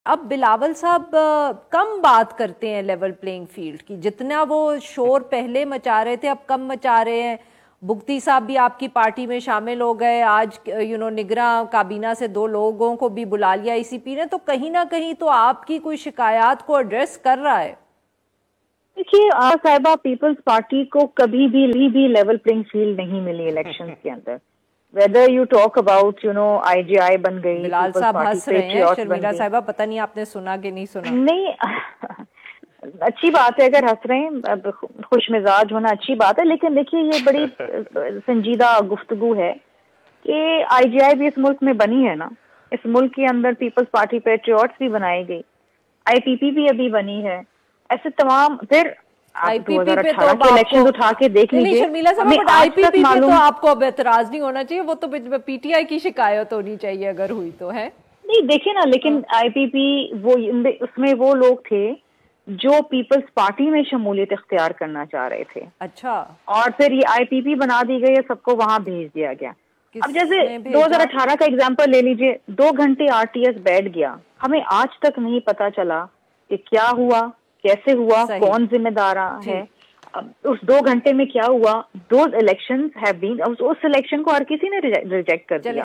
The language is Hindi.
अब बिलावल साहब कम बात करते हैं लेवल प्लेइंग फील्ड की, जितना वो शोर पहले मचा रहे थे अब कम मचा रहे हैं। बुगती साहब भी आपकी पार्टी में शामिल हो गए, आज निगरां काबीना से 2 लोगों को भी बुला लिया ईसीपी ने, तो कहीं ना कहीं तो आपकी कोई शिकायत को एड्रेस कर रहा है। देखिए साहिबा, पीपल्स पार्टी को कभी भी लेवल प्लेइंग फील्ड नहीं मिली इलेक्शंस के अंदर। Whether you talk about IGI बन गई, बिलाल साहब हंस रहे हैं, शर्मिला साहिबा पता नहीं आपने सुना कि नहीं सुना। नहीं अच्छी बात है अगर हंस रहे हैं, खुश मिजाज होना अच्छी बात है, लेकिन देखिए ये बड़ी संजीदा गुफ्तगू है कि आईजीआई भी इस मुल्क में बनी है ना। इस मुल्क के अंदर पीपल्स पार्टी पेट्रियट्स भी बनाई गई, आईपीपी भी अभी बनी है, ऐसे तमाम। फिर आईपीपी पे तो इलेक्शन उठा के देख लीजिए। शर्मिला साहब आईपीपी पे तो आपको अब एतराज नहीं होना चाहिए, वो तो पीटीआई की शिकायत होनी चाहिए अगर हुई तो है। नहीं देखिए ना, लेकिन आईपीपी वो उसमें वो लोग थे जो पीपल्स पार्टी में शमूलियत इख्तियार करना चाह रहे थे। अच्छा। और फिर ये आईपीपी बना दी गई, सबको वहां भेज दिया गया। अब जैसे 2018 का एग्जांपल ले लीजिए, 2 घंटे आरटीएस बैठ गया, हमें आज तक नहीं पता चला कि क्या हुआ, कैसे हुआ, कौन जिम्मेदार है। अब उस 2 घंटे में क्या हुआ, दो इलेक्शंस हैव बीन, उस इलेक्शन को हर किसी ने रिजेक्ट कर दिया।